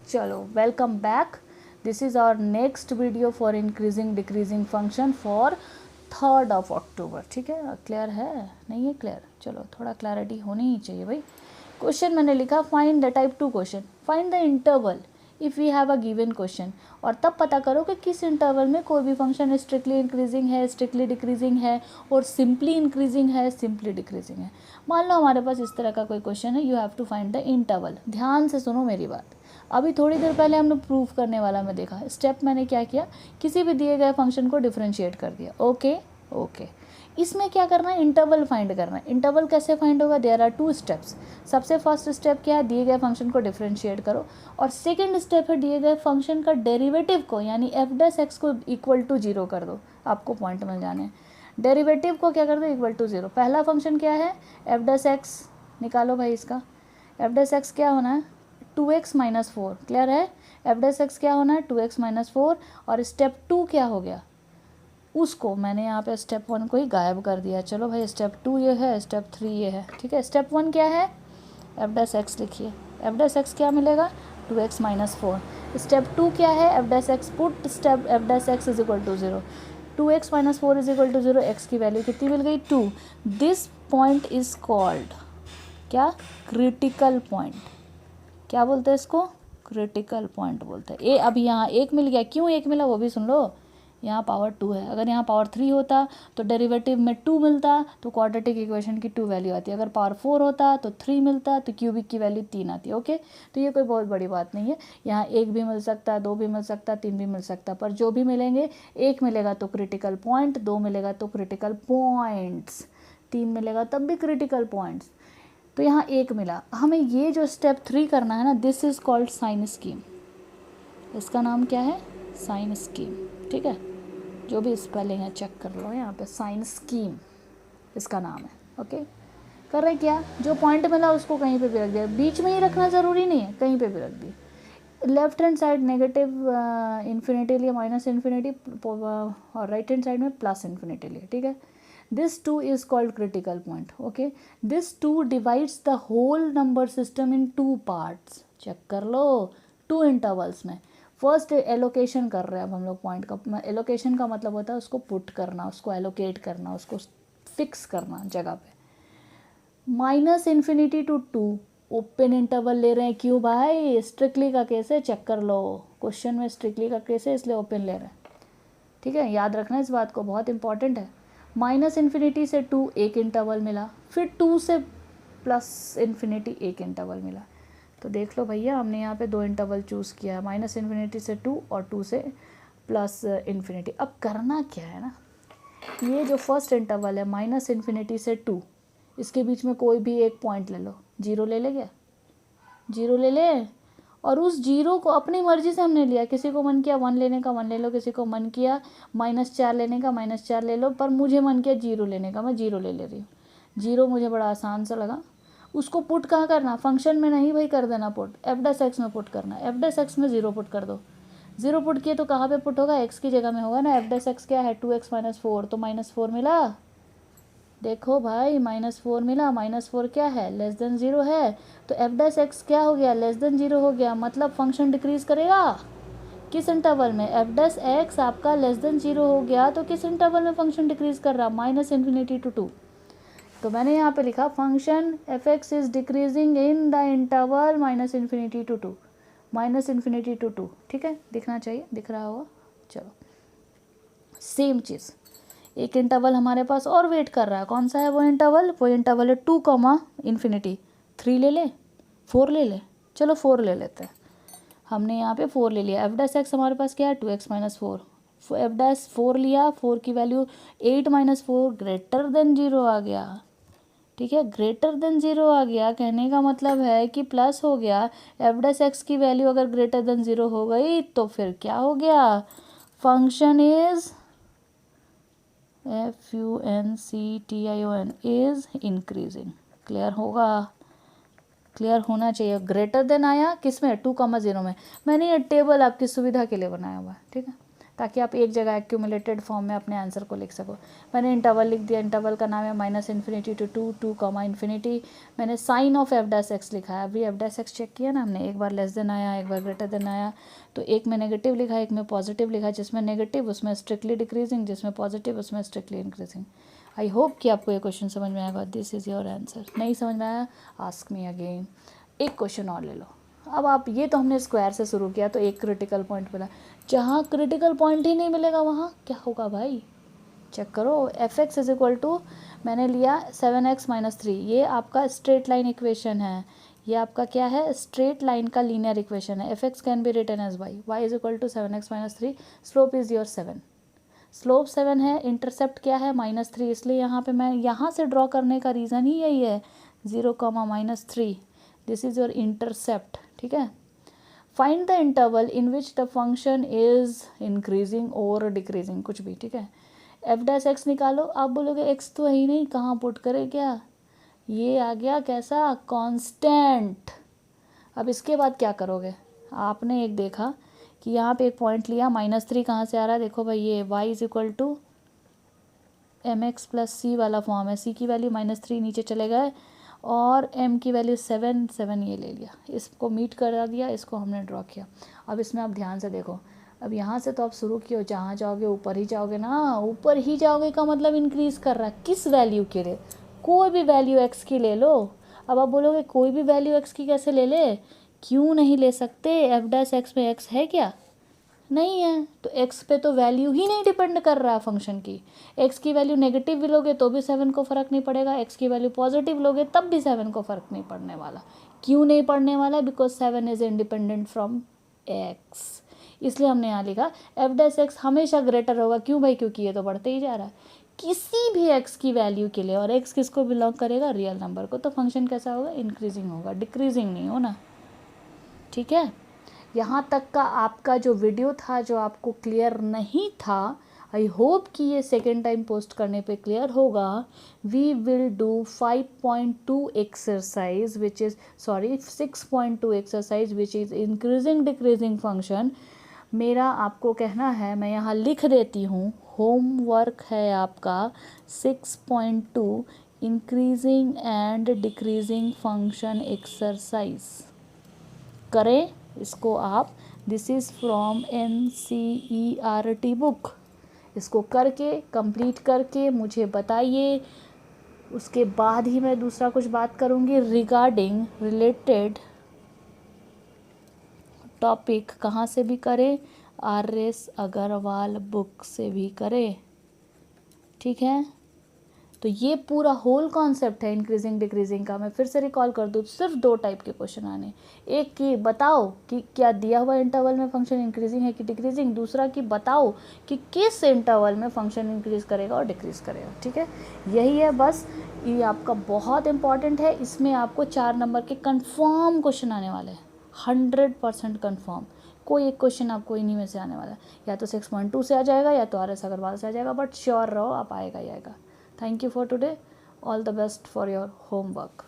चलो welcome back. This is our next video for increasing decreasing function for 3rd of October। ठीक है, clear है? नहीं है क्लियर? चलो थोड़ा क्लैरिटी होनी ही चाहिए भाई। क्वेश्चन मैंने लिखा find the type 2 question, find the interval if we have a given question. और तब पता करो कि किस इंटरवल में कोई भी फंक्शन स्ट्रिक्टली इंक्रीजिंग है, स्ट्रिक्टली डिक्रीजिंग है, और सिंपली इंक्रीजिंग है, सिंपली डिक्रीजिंग है। मान लो हमारे पास इस तरह का कोई क्वेश्चन है, you have to find the interval. ध्यान से सुनो मेरी बात। अभी थोड़ी देर पहले हमने प्रूफ करने वाला में देखा स्टेप मैंने क्या किया, किसी भी दिए गए फंक्शन को डिफरेंशिएट कर दिया। ओके इसमें क्या करना है, इंटरवल फाइंड करना है। इंटरवल कैसे फाइंड होगा? There are 2 steps. सबसे फर्स्ट स्टेप क्या है, दिए गए फंक्शन को डिफरेंशिएट करो, और सेकंड स्टेप है दिए गए फंक्शन का डेरिवेटिव को यानी एफ डैश एक्स को इक्वल टू 0 कर दो। आपको पॉइंट मिल जाने हैं। डेरिवेटिव को क्या कर दो, इक्वल टू 0। पहला फंक्शन क्या है, एफ डैश एक्स। निकालो भाई इसका, एफ डैश एक्स क्या होना है, 2x माइनस 4। क्लियर है? एफ डैश एक्स क्या होना है, 2x माइनस 4। और स्टेप 2 क्या हो गया, उसको मैंने यहाँ पे स्टेप 1 को ही गायब कर दिया। चलो भाई स्टेप 2 ये है, स्टेप 3 ये है। ठीक है, स्टेप 1 क्या है, एफ डैश एक्स लिखिए। एफ डैश एक्स क्या मिलेगा, 2x माइनस 4। स्टेप 2 क्या है, F dash X put step F dash X is equal to 0। 2x minus 4 is equal to 0। X की वैल्यू कितनी मिल गई, 2। दिस पॉइंट इज कॉल्ड क्या, क्रिटिकल पॉइंट। क्या बोलते हैं इसको, क्रिटिकल पॉइंट बोलते हैं। ए अब यहाँ 1 मिल गया, क्यों 1 मिला वो भी सुन लो। यहाँ पावर 2 है, अगर यहाँ पावर 3 होता तो डेरिवेटिव में 2 मिलता, तो क्वाड्रेटिक इक्वेशन की 2 वैल्यू आती है। अगर पावर 4 होता तो 3 मिलता, तो क्यूबिक की वैल्यू 3 आती है। ओके, तो ये कोई बहुत बड़ी बात नहीं है। यहाँ 1 भी मिल सकता है, 2 भी मिल सकता है, 3 भी मिल सकता है, पर जो भी मिलेंगे, 1 मिलेगा तो क्रिटिकल पॉइंट, 2 मिलेगा तो क्रिटिकल पॉइंट्स, 3 मिलेगा तब भी क्रिटिकल पॉइंट्स। तो यहाँ 1 मिला। हमें ये जो स्टेप 3 करना है ना, this is called sign scheme. इसका नाम क्या है, साइन स्कीम। ठीक है, जो भी स्पेलिंग है चेक कर लो यहाँ पे, साइन स्कीम इसका नाम है। ओके, कर रहे क्या, जो पॉइंट मिला उसको कहीं पे भी रख दिया, बीच में ही रखना ज़रूरी नहीं है, कहीं पे भी रख दी। Left hand side negative infinity लिए, माइनस इन्फिनिटी, और राइट हैंड साइड में प्लस इन्फिनिटी लिए। ठीक है, this 2 is called critical point. Okay, this 2 divides the whole number system in 2 parts. Check कर लो, 2 इंटरवल्स में। फर्स्ट एलोकेशन कर रहे हैं अब हम लोग पॉइंट का। एलोकेशन का मतलब होता है उसको पुट करना, उसको एलोकेट करना, उसको फिक्स करना जगह पे। Minus infinity to 2 open interval ले रहे हैं। क्यों भाई, स्ट्रिक्टली का केस है, चेक कर लो, क्वेश्चन में स्ट्रिक्टली का केस है इसलिए ओपन ले रहे हैं। ठीक है, याद रखना इस बात को, बहुत इंपॉर्टेंट है। माइनस इन्फिनिटी से 2 एक इंटरवल मिला, फिर 2 से प्लस इन्फिनिटी एक इंटरवल मिला। तो देख लो भैया, हमने यहाँ पे 2 इंटरवल चूज़ किया है, माइनस इन्फिनिटी से 2 और 2 से प्लस इन्फिनिटी। अब करना क्या है ना, ये जो फर्स्ट इंटरवल है माइनस इन्फिनिटी से 2, इसके बीच में कोई भी एक पॉइंट ले लो, 0 ले ले, क्या 0 ले ले, और उस 0 को अपनी मर्जी से हमने लिया। किसी को मन किया 1 लेने का 1 ले लो, किसी को मन किया -4 लेने का -4 ले लो, पर मुझे मन किया 0 लेने का, मैं 0 ले रही हूँ। 0 मुझे बड़ा आसान सा लगा। उसको पुट कहाँ करना, फंक्शन में नहीं भाई, कर देना पुट, एफ डैश एक्स में पुट करना। एफ डैश एक्स में 0 पुट कर दो। 0 पुट किए तो कहाँ पे पुट होगा, एक्स की जगह में होगा ना। एफ डैश एक्स क्या है, 2x माइनस 4, तो -4 मिला। देखो भाई -4 मिला, -4 क्या है, लेस देन 0 है, तो एफ डैश एक्स क्या हो गया, लेस देन 0 हो गया, मतलब फंक्शन डिक्रीज करेगा। किस इंटरवल में, एफ डैश एक्स आपका लेस देन 0 हो गया, तो किस इंटरवल में फंक्शन डिक्रीज कर रहा, माइनस इन्फिनिटी टू 2। तो मैंने यहाँ पे लिखा function F X is decreasing in the interval minus infinity to 2, minus infinity to 2। ठीक है, दिखना चाहिए, दिख रहा होगा। चलो सेम चीज़, एक इंटरवल हमारे पास और वेट कर रहा है। कौन सा है वो इंटरवल, वो इंटरवल है 2 कॉमा इन्फिनिटी। 3 ले ले, 4 ले ले, चलो 4 ले लेते हैं। हमने यहाँ पे 4 ले लिया। एफ डैश एक्स हमारे पास क्या है, 2x माइनस 4। एफ डैश 4 लिया, 4 की वैल्यू 8 माइनस 4 ग्रेटर देन 0 आ गया। ठीक है, ग्रेटर देन 0 आ गया, कहने का मतलब है कि प्लस हो गया। एफ डैश एक्स की वैल्यू अगर ग्रेटर देन 0 हो गई तो फिर क्या हो गया, function is FUNCTION is increasing. Clear होगा, क्लियर होना चाहिए। ग्रेटर देन आया किस में, 2,0 में। मैंने ये टेबल आपकी सुविधा के लिए बनाया हुआ है। ठीक है, ताकि आप एक जगह एक्यूमुलेटेड फॉर्म में अपने आंसर को लिख सको। मैंने इंटरवल लिख दिया, इंटरवल का नाम है -∞ to 2, 2, मैंने साइन ऑफ f' लिखा है। अभी f' चेक किया ना हमने, एक बार लेस देन आया, एक बार ग्रेटर देन आया, तो एक में नेगेटिव लिखा, एक में पॉजिटिव लिखा। जिसमें नेगेटिव उसमें स्ट्रिक्टली डिक्रीजिंग, जिसमें पॉजिटिव उसमें स्ट्रिक्टली इंक्रीजिंग। आई होप कि आपको ये क्वेश्चन समझ में आएगा। This is your answer. नहीं समझ में आया, आस्क मी अगेन। एक क्वेश्चन और ले लो। अब आप, ये तो हमने स्क्वायर से शुरू किया तो एक क्रिटिकल पॉइंट मिला, जहाँ क्रिटिकल पॉइंट ही नहीं मिलेगा वहाँ क्या होगा भाई? चेक करो। f(x) इज इक्वल टू, मैंने लिया 7x - 3, ये आपका स्ट्रेट लाइन इक्वेशन है। ये आपका क्या है? स्ट्रेट लाइन का लीनियर इक्वेशन है। f(x) can be written as y is equal to 7x - 3, slope is your 7, slope 7 है, इंटरसेप्ट क्या है? -3, इसलिए यहाँ पे मैं यहाँ से ड्रॉ करने का रीज़न ही यही है, 0, -3, दिस इज़ योर इंटरसेप्ट। ठीक है। Find the interval in which the function is increasing और डिक्रीजिंग, कुछ भी। ठीक है। f' निकालो। आप बोलोगे x तो है ही नहीं, कहाँ पुट करे क्या? ये आ गया कैसा? कांस्टेंट। अब इसके बाद क्या करोगे? आपने एक देखा कि यहाँ पे एक पॉइंट लिया, -3 कहाँ से आ रहा है? देखो भाई, ये y is equal to mx + c वाला फॉर्म है। c की वैल्यू -3 नीचे चले गए, और m की वैल्यू 7 ये ले लिया, इसको मीट करा दिया, इसको हमने ड्रॉ किया। अब इसमें आप ध्यान से देखो, अब यहाँ से तो आप शुरू किए हो, जहाँ जाओगे ऊपर ही जाओगे ना, ऊपर ही जाओगे का मतलब इंक्रीज़ कर रहा है। किस वैल्यू के लिए? कोई भी वैल्यू x की ले लो। अब आप बोलोगे कोई भी वैल्यू x की कैसे ले ले? क्यों नहीं ले सकते? f' में x है क्या? नहीं है, तो x पे तो वैल्यू ही नहीं डिपेंड कर रहा है फंक्शन की। x की वैल्यू नेगेटिव भी लोगे तो भी 7 को फ़र्क नहीं पड़ेगा, x की वैल्यू पॉजिटिव लोगे तब भी 7 को फ़र्क नहीं पड़ने वाला। क्यों नहीं पड़ने वाला? Because 7 is independent from x, इसलिए हमने यहाँ लिखा f' हमेशा ग्रेटर होगा। क्यों भाई? क्योंकि ये तो बढ़ते ही जा रहा है किसी भी x की वैल्यू के लिए, और x किसको बिलोंग करेगा? रियल नंबर को। तो फंक्शन कैसा होगा? इंक्रीजिंग होगा, डिक्रीजिंग नहीं हो ना। ठीक है। यहाँ तक का आपका जो वीडियो था, जो आपको क्लियर नहीं था, आई होप कि ये सेकेंड टाइम पोस्ट करने पे क्लियर होगा। We will do 5.2 exercise which is 6.2 exercise which is increasing decreasing function. मेरा आपको कहना है, मैं यहाँ लिख देती हूँ, होमवर्क है आपका 6.2 increasing and decreasing function exercise. करें इसको आप। This is from NCERT book. इसको करके कंप्लीट करके मुझे बताइए, उसके बाद ही मैं दूसरा कुछ बात करूँगी रिगार्डिंग रिलेटेड टॉपिक। कहाँ से भी करें? RS अग्रवाल बुक से भी करें। ठीक है। तो ये पूरा होल कॉन्सेप्ट है इंक्रीजिंग डिक्रीजिंग का। मैं फिर से रिकॉल कर दूँ, सिर्फ 2 टाइप के क्वेश्चन आने। एक कि बताओ कि क्या दिया हुआ इंटरवल में फंक्शन इंक्रीजिंग है कि डिक्रीजिंग। दूसरा कि बताओ कि किस इंटरवल में फंक्शन इंक्रीज करेगा और डिक्रीज करेगा। ठीक है, यही है बस। ये आपका बहुत इंपॉर्टेंट है। इसमें आपको 4 नंबर के कन्फर्म क्वेश्चन आने वाले हैं, 100% कन्फर्म। कोई एक क्वेश्चन आपको इन्हीं में से आने वाला है, या तो 6.2 से आ जाएगा या तो RS अग्रवाल से आ जाएगा, बट श्योर रहो आप आएगा ही आएगा। Thank you for today. All the best for your homework.